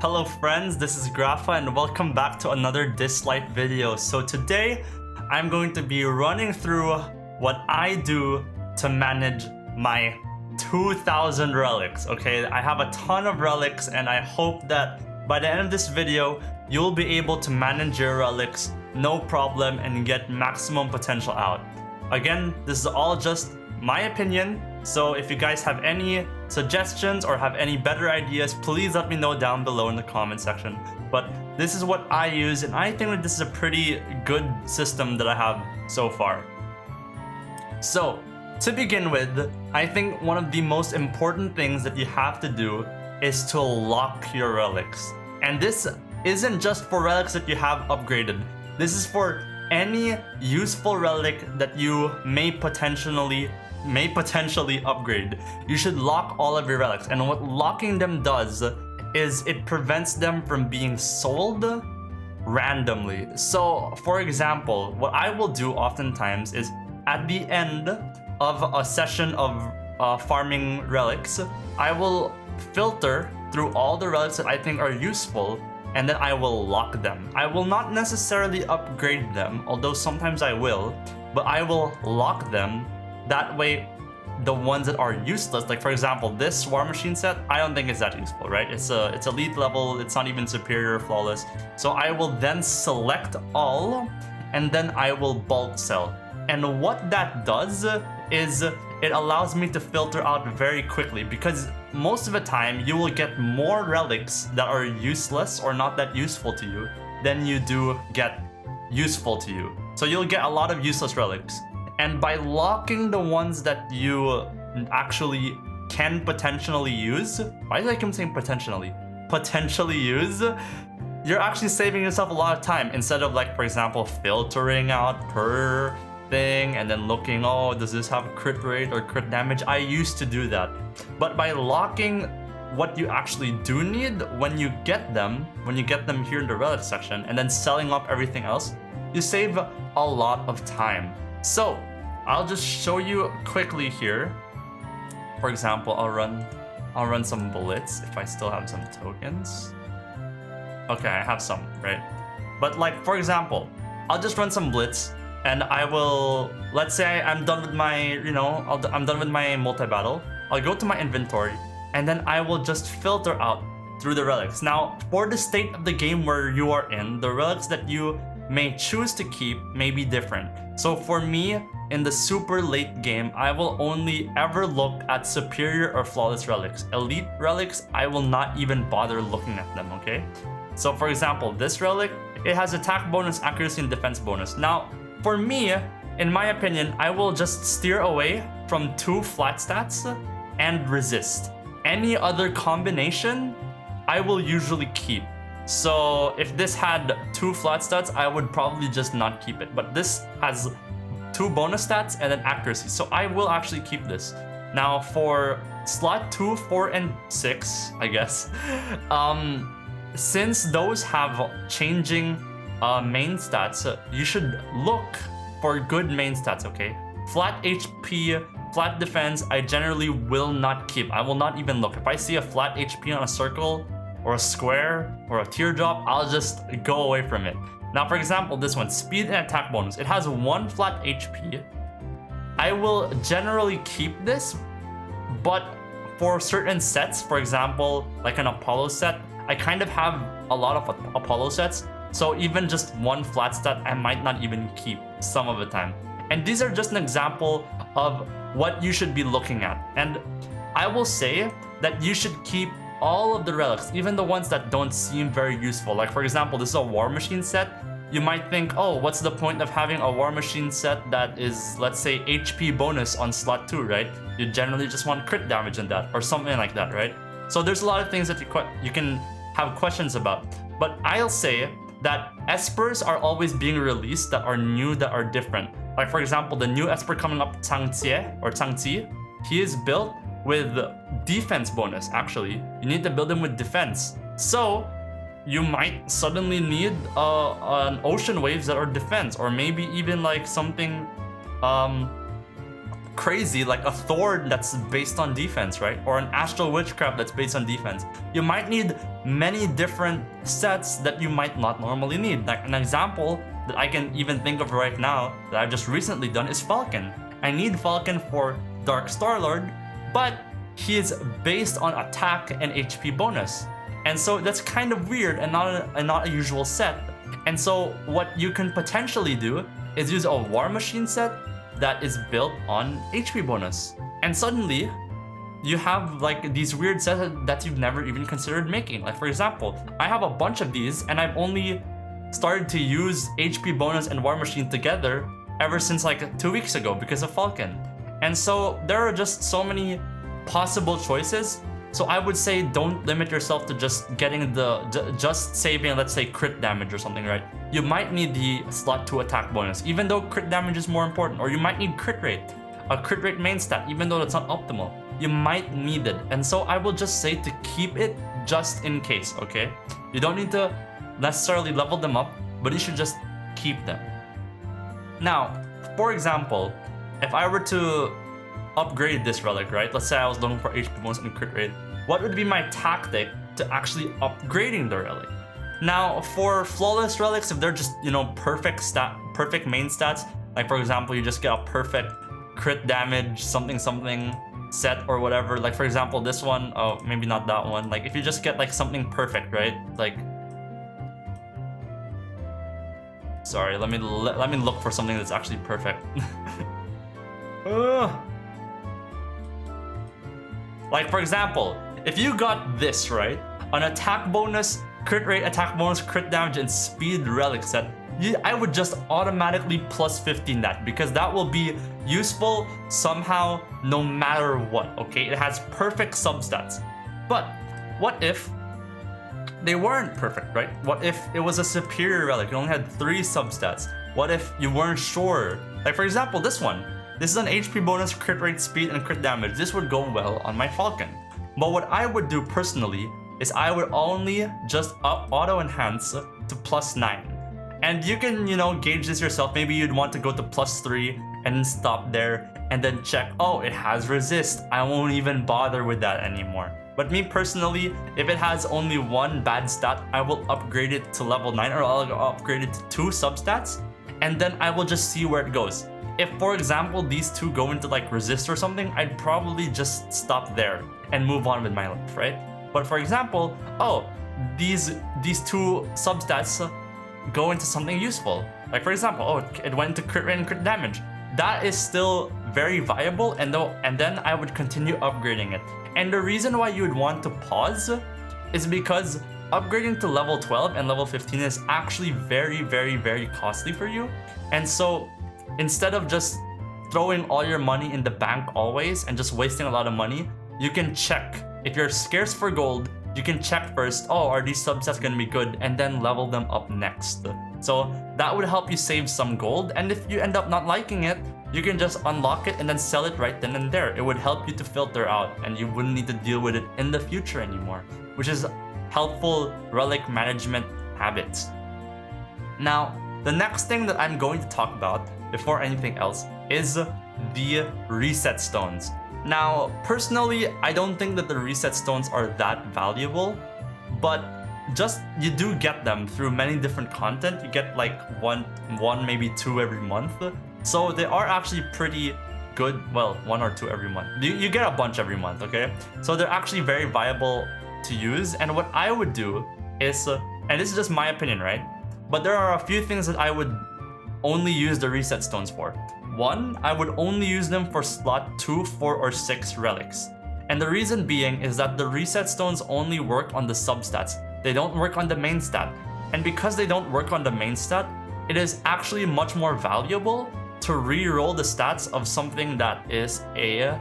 Hello friends, this is Grapha and welcome back to another Dislyte video. So today, I'm going to be running through what I do to manage my 2,000 relics, okay? I have a ton of relics and I hope that by the end of this video, you'll be able to manage your relics no problem and get maximum potential out. Again, this is all just my opinion, so if you guys have any suggestions or have any better ideas, please let me know down below in the comment section. But this is what I use, and I think that this is a pretty good system that I have so far. So, to begin with, I think one of the most important things that you have to do is to lock your relics. And this isn't just for relics that you have upgraded. This is for any useful relic that you may potentially upgrade. You should lock all of your relics, and what locking them does is it prevents them from being sold randomly. So for example, what I will do oftentimes is at the end of a session of farming relics, I will filter through all the relics that I think are useful, and then I will lock them. I will not necessarily upgrade them, although sometimes I will, but I will lock them. That way, the ones that are useless, like for example, this War Machine set, I don't think it's that useful, right? It's elite level, it's not even superior or flawless. So I will then select all, and then I will bulk sell. And what that does is it allows me to filter out very quickly, because most of the time you will get more relics that are useless or not that useful to you than you do get useful to you. So you'll get a lot of useless relics. And by locking the ones that you actually can potentially use, why do I keep saying potentially? Potentially use, you're actually saving yourself a lot of time instead of, like, for example, filtering out per thing and then looking, oh, does this have crit rate or crit damage? I used to do that. But by locking what you actually do need when you get them here in the relic section, and then selling up everything else, you save a lot of time. So I'll just show you quickly here. For example, I'll run some bullets if I still have some tokens. Okay, I have some, right? But like, for example, I'll just run some blitz, and I will, let's say I'm done with my, I'm done with my multi-battle. I'll go to my inventory, and then I will just filter out through the relics. Now, for the state of the game where you are in, the relics that you may choose to keep may be different. So for me, in the super late game, I will only ever look at superior or flawless relics. Elite relics, I will not even bother looking at them, okay? So for example, this relic, it has attack bonus, accuracy, and defense bonus. Now, for me, in my opinion, I will just steer away from 2 flat stats and resist. Any other combination, I will usually keep. So if this had 2 flat stats, I would probably just not keep it. But this has 2 bonus stats and then accuracy, so I will actually keep this. Now for slot 2, 4, and 6, I guess, since those have changing main stats, you should look for good main stats, okay? Flat HP, flat defense, I generally will not keep. I will not even look. If I see a flat HP on a circle or a square or a teardrop, I'll just go away from it. Now, for example, this one, speed and attack bonus. It has 1 flat HP. I will generally keep this, but for certain sets, for example, like an Apollo set, I kind of have a lot of Apollo sets, so even just 1 flat stat, I might not even keep some of the time. And these are just an example of what you should be looking at. And I will say that you should keep all of the relics, even the ones that don't seem very useful. Like for example, this is a War Machine set. You might think, oh, what's the point of having a War Machine set that is, let's say, HP bonus on slot 2, right? You generally just want crit damage in that, or something like that, right? So there's a lot of things that you can have questions about. But I'll say that espers are always being released that are new, that are different. Like for example, the new esper coming up, Changxie, he is built with defense bonus. Actually, you need to build him with defense, so you might suddenly need an ocean waves that are defense, or maybe even like something crazy, like a Thor that's based on defense, right? Or an Astral Witchcraft that's based on defense. You might need many different sets that you might not normally need. Like an example that I can even think of right now that I've just recently done is Falcon. I need Falcon for Dark Starlord, but he is based on attack and HP bonus. And so that's kind of weird and not a usual set. And so what you can potentially do is use a War Machine set that is built on HP bonus. And suddenly, you have like these weird sets that you've never even considered making. Like for example, I have a bunch of these and I've only started to use HP bonus and War Machine together ever since like 2 weeks ago because of Falcon. And so there are just so many possible choices. So I would say don't limit yourself to just getting just saving, let's say, crit damage or something, right? You might need the slot 2 attack bonus, even though crit damage is more important. Or you might need crit rate, a crit rate main stat, even though that's not optimal. You might need it. And so I will just say to keep it just in case, okay? You don't need to necessarily level them up, but you should just keep them. Now, for example, if I were to upgrade this relic, right? Let's say I was looking for HP bonus and crit rate. What would be my tactic to actually upgrading the relic? Now, for flawless relics, if they're just, you know, perfect main stats, like for example, you just get a perfect crit damage, something set or whatever. Like for example, this one, oh, maybe not that one. Like if you just get like something perfect, right? Like, sorry, let me look for something that's actually perfect. Like for example, if you got this, right? An attack bonus, crit rate, attack bonus, crit damage, and speed relic set, I would just automatically plus 15 that, because that will be useful somehow no matter what, okay? It has perfect substats. But what if they weren't perfect, right? What if it was a superior relic? You only had 3 substats. What if you weren't sure? Like for example, this one. This is an HP bonus, crit rate, speed, and crit damage. This would go well on my Falcon. But what I would do personally is I would only just auto enhance to plus 9. And you can, you know, gauge this yourself. Maybe you'd want to go to plus 3 and stop there and then check, oh, it has resist. I won't even bother with that anymore. But me personally, if it has only 1 bad stat, I will upgrade it to level 9, or I'll upgrade it to 2 substats, and then I will just see where it goes. If, for example, these 2 go into like resist or something, I'd probably just stop there and move on with my life, right? But for example, oh, these 2 substats go into something useful. Like for example, oh, it went into crit rate and crit damage. That is still very viable, and then I would continue upgrading it. And the reason why you would want to pause is because upgrading to level 12 and level 15 is actually very, very, very costly for you. And so instead of just throwing all your money in the bank always and just wasting a lot of money, you can check. If you're scarce for gold, you can check first, oh, are these subsets gonna be good, and then level them up next. So that would help you save some gold, and if you end up not liking it, you can just unlock it and then sell it right then and there. It would help you to filter out, and you wouldn't need to deal with it in the future anymore, which is helpful relic management habits. Now, the next thing that I'm going to talk about before anything else is the reset stones. Now, personally, I don't think that the reset stones are that valuable, but just you do get them through many different content. You get like one, maybe 2 every month. So they are actually pretty good. Well, 1 or 2 every month. You get a bunch every month, okay? So they're actually very viable to use. And what I would do is, and this is just my opinion, right? But there are a few things that I would only use the reset stones for. 1, I would only use them for slot 2, 4, or 6 relics. And the reason being is that the reset stones only work on the substats. They don't work on the main stat. And because they don't work on the main stat, it is actually much more valuable to re-roll the stats of something that is a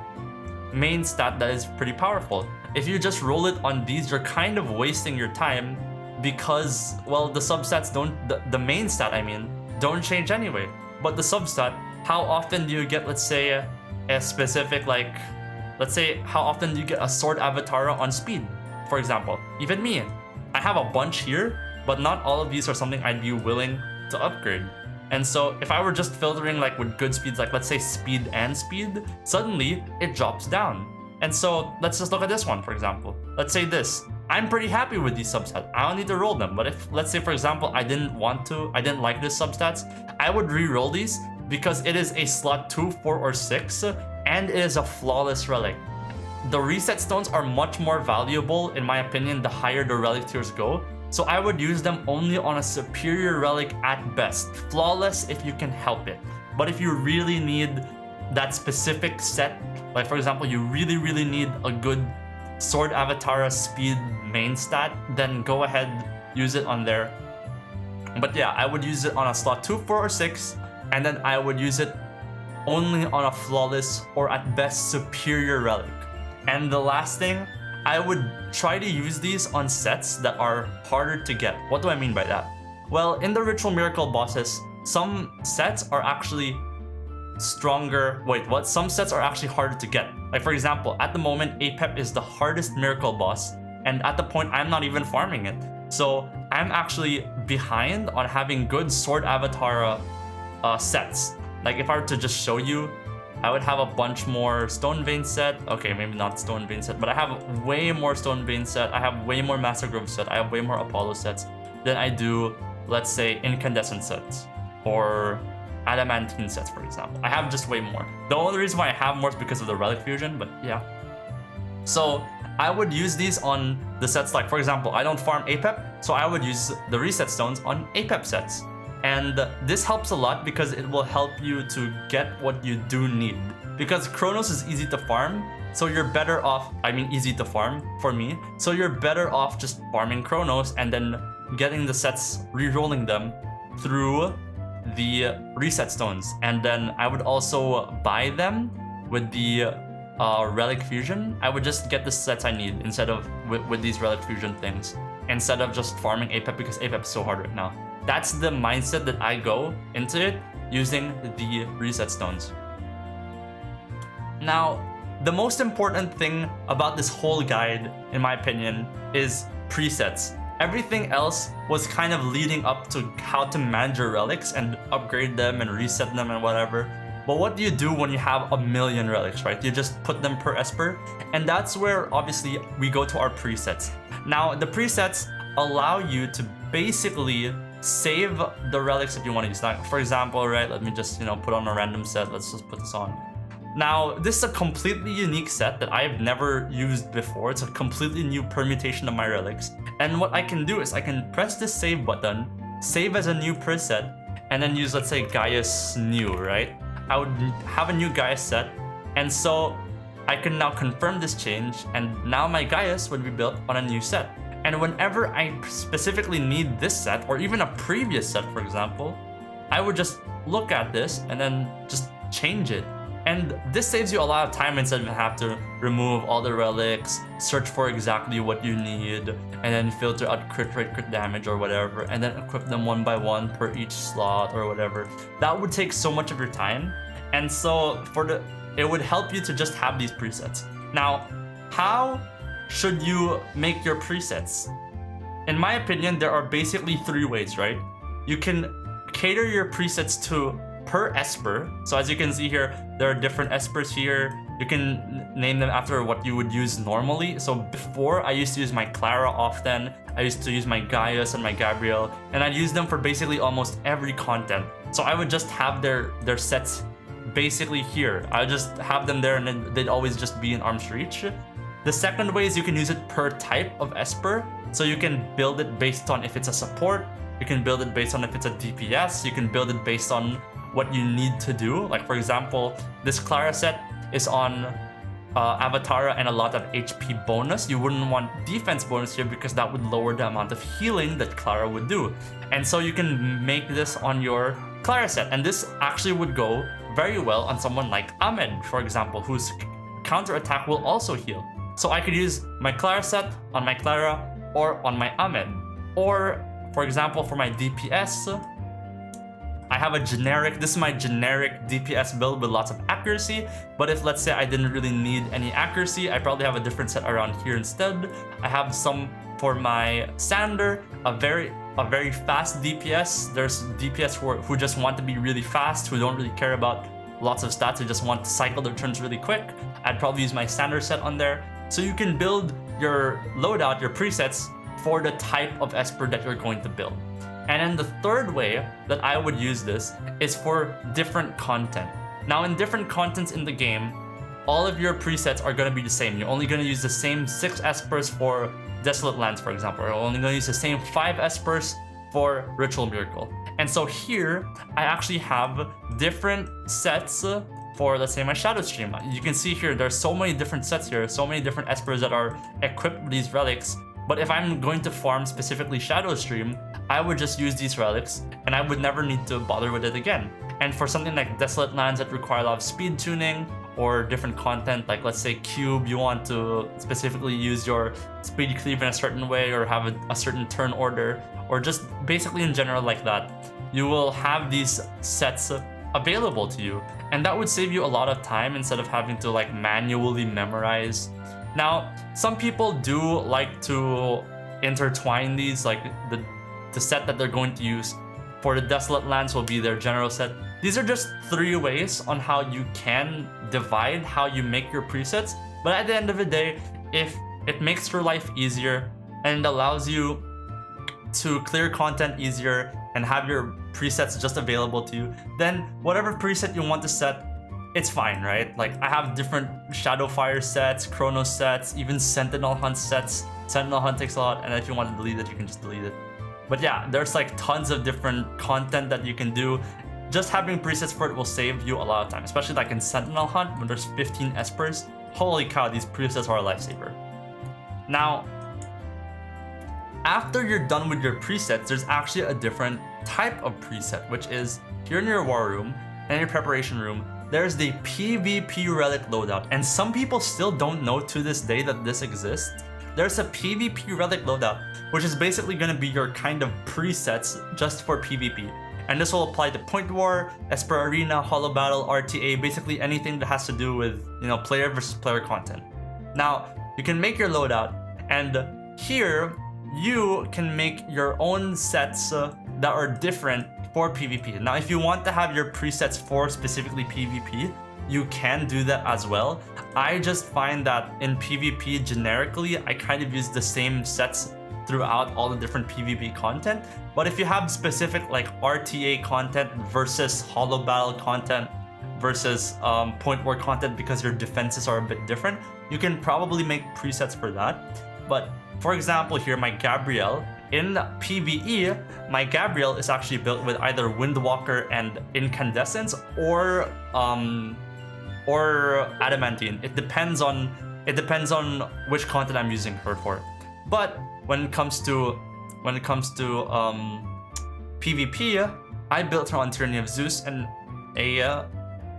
main stat that is pretty powerful. If you just roll it on these, you're kind of wasting your time because, well, the substats don't, the main stat, I mean, don't change anyway. But the substat, how often do you get, let's say, a specific, like, let's say, how often do you get a sword avatar on speed, for example? Even me, I have a bunch here, but not all of these are something I'd be willing to upgrade. And so if I were just filtering like with good speeds, like let's say speed and speed, suddenly it drops down. And so let's just look at this one, for example. Let's say this. I'm pretty happy with these substats. I don't need to roll them. But if, let's say for example, I didn't like this substats, I would re-roll these because it is a slot 2, 4, or 6, and it is a flawless relic. The reset stones are much more valuable, in my opinion, the higher the relic tiers go. So I would use them only on a superior relic at best. Flawless if you can help it. But if you really need that specific set, like for example, you really need a good Sword Avatara speed main stat, then go ahead, use it on there. But yeah, I would use it on a slot 2, 4, or 6, and then I would use it only on a flawless or at best superior relic. And the last thing, I would try to use these on sets that are harder to get. What do I mean by that? Well, in the Ritual Miracle bosses, some sets are actually stronger. Some sets are actually harder to get. Like for example, at the moment, Apep is the hardest miracle boss, and at the point I'm not even farming it. So I'm actually behind on having good Sword Avatara sets. Like if I were to just show you, I would have a bunch more Stone Vein set. Okay, maybe not Stone Vein set, but I have way more Stone Vein set. I have way more Master Grove set. I have way more Apollo sets than I do, let's say, Incandescent sets or Adamantine sets, for example. I have just way more. The only reason why I have more is because of the Relic Fusion, but yeah. So I would use these on the sets like, for example, I don't farm Apep, so I would use the reset stones on Apep sets. And this helps a lot because it will help you to get what you do need. Because Chronos is easy to farm, so you're better off, easy to farm for me, so you're better off just farming Chronos and then getting the sets, re-rolling them through the reset stones. And then I would also buy them with the Relic Fusion. I would just get the sets I need instead of with these Relic Fusion things, instead of just farming Apep because Apep is so hard right now. That's the mindset that I go into it, using the reset stones. Now, the most important thing about this whole guide, in my opinion, is presets. Everything else was kind of leading up to how to manage your relics and upgrade them and reset them and whatever. But what do you do when you have a million relics, right? You just put them per Esper. And that's where, obviously, we go to our presets. Now, the presets allow you to basically save the relics that you want to use. Now, for example, right, let me just, put on a random set. Let's just put this on. Now, this is a completely unique set that I've never used before. It's a completely new permutation of my relics. And what I can do is I can press this save button, save as a new preset, and then use, let's say, Gaius New, right? I would have a new Gaius set, and so I can now confirm this change, and now my Gaius would be built on a new set. And whenever I specifically need this set, or even a previous set, for example, I would just look at this and then just change it. And this saves you a lot of time instead of have to remove all the relics, search for exactly what you need, and then filter out crit rate, crit damage, or whatever, and then equip them one by one per each slot or whatever. That would take so much of your time. And so it would help you to just have these presets. Now, how should you make your presets? In my opinion, there are basically 3 ways, right? You can cater your presets to per Esper. So as you can see here, there are different Espers here. You can name them after what you would use normally. So before, I used to use my Clara often. I used to use my Gaius and my Gabriel, and I'd use them for basically almost every content. So I would just have their sets basically here. I would just have them there and then they'd always just be in arm's reach. The second way is you can use it per type of Esper. So you can build it based on if it's a support, you can build it based on if it's a DPS, you can build it based on what you need to do. Like for example, this Clara set is on Avatara and a lot of HP bonus. You wouldn't want defense bonus here because that would lower the amount of healing that Clara would do. And so you can make this on your Clara set. And this actually would go very well on someone like Ahmed, for example, whose counter attack will also heal. So I could use my Clara set on my Clara or on my Ahmed. Or for example, for my DPS, I have this is my generic DPS build with lots of accuracy, but if let's say I didn't really need any accuracy, I probably have a different set around here instead. I have some For my Sander, a very fast DPS. There's DPS who just want to be really fast, who don't really care about lots of stats, who just want to cycle their turns really quick. I'd probably use my Sander set on there. So you can build your loadout, your presets, for the type of Esper that you're going to build. And then the third way that I would use this is for different content. Now in different contents in the game, all of your presets are going to be the same. You're only going to use the same 6 Espers for Desolate Lands, for example. You're only going to use the same 5 Espers for Ritual Miracle. And so here, I actually have different sets for, let's say, my Shadow Stream. You can see here, there's so many different sets here, so many different Espers that are equipped with these relics. But if I'm going to farm specifically Shadow Stream, I would just use these relics and I would never need to bother with it again. And for something like Desolate Lands that require a lot of speed tuning or different content, like let's say Cube, you want to specifically use your speed cleave in a certain way or have a certain turn order, or just basically in general like that, you will have these sets available to you. And that would save you a lot of time instead of having to like manually memorize. Now, some people do like to intertwine these, like the set that they're going to use for the Desolate Lands will be their general set. These are just 3 ways on how you can divide how you make your presets. But at the end of the day, if it makes your life easier and allows you to clear content easier and have your presets just available to you, then whatever preset you want to set, it's fine, right? Like I have different Shadowfire sets, Chronos sets, even Sentinel Hunt sets. Sentinel Hunt takes a lot, and if you want to delete it, you can just delete it. But yeah, there's like tons of different content that you can do. Just having presets for it will save you a lot of time, especially like in Sentinel Hunt when there's 15 Espers. Holy cow, these presets are a lifesaver. Now, after you're done with your presets, there's actually a different type of preset, which is here in your war room and your preparation room, there's the PvP relic loadout. And some people still don't know to this day that this exists. There's a PvP relic loadout, which is basically going to be your kind of presets just for PvP. And this will apply to Point War, Esper Arena, Hollow Battle, RTA, basically anything that has to do with, player versus player content. Now, you can make your loadout, and here you can make your own sets that are different for PvP. Now, if you want to have your presets for specifically PvP, you can do that as well. I just find that in PvP generically, I kind of use the same sets throughout all the different PvP content. But if you have specific like RTA content versus Hollow Battle content versus Point War content because your defenses are a bit different, you can probably make presets for that. But for example here, my Gabrielle, in PvE, my Gabrielle is actually built with either Windwalker and Incandescence or Adamantine. It depends on which content I'm using her for. But when it comes to PvP, I built her on Tyranny of Zeus and a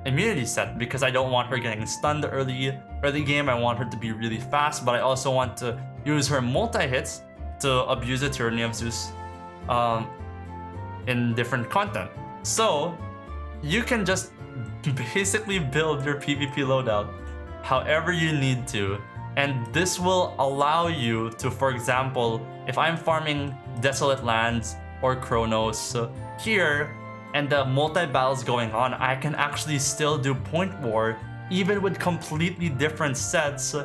immunity set because I don't want her getting stunned early game. I want her to be really fast, but I also want to use her multi-hits to abuse the Tyranny of Zeus in different content. So you can just basically build your PvP loadout however you need to, and this will allow you to, for example, if I'm farming Desolate Lands or Chronos here and the multi-battles going on, I can actually still do Point War even with completely different sets,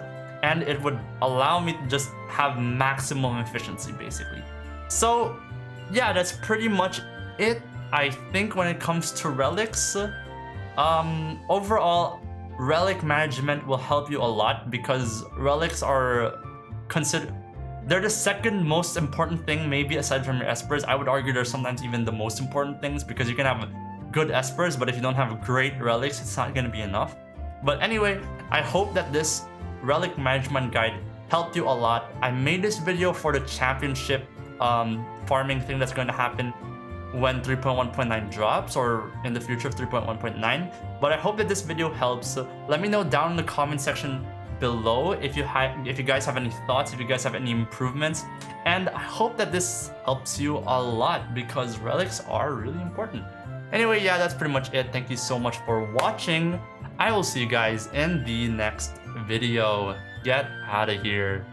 and it would allow me to just have maximum efficiency basically. So yeah, that's pretty much it, I think, when it comes to relics. Overall, relic management will help you a lot because relics are they're the second most important thing, maybe aside from your Espers. I would argue they're sometimes even the most important things because you can have good Espers, but if you don't have great relics, it's not going to be enough. But anyway, I hope that this relic management guide helped you a lot. I made this video for the championship farming thing that's going to happen when 3.1.9 drops, or in the future of 3.1.9. But I hope that this video helps. Let me know down in the comment section below if you guys have any thoughts, if you guys have any improvements. And I hope that this helps you a lot because relics are really important. Anyway, yeah, that's pretty much it. Thank you so much for watching. I will see you guys in the next video. Get out of here.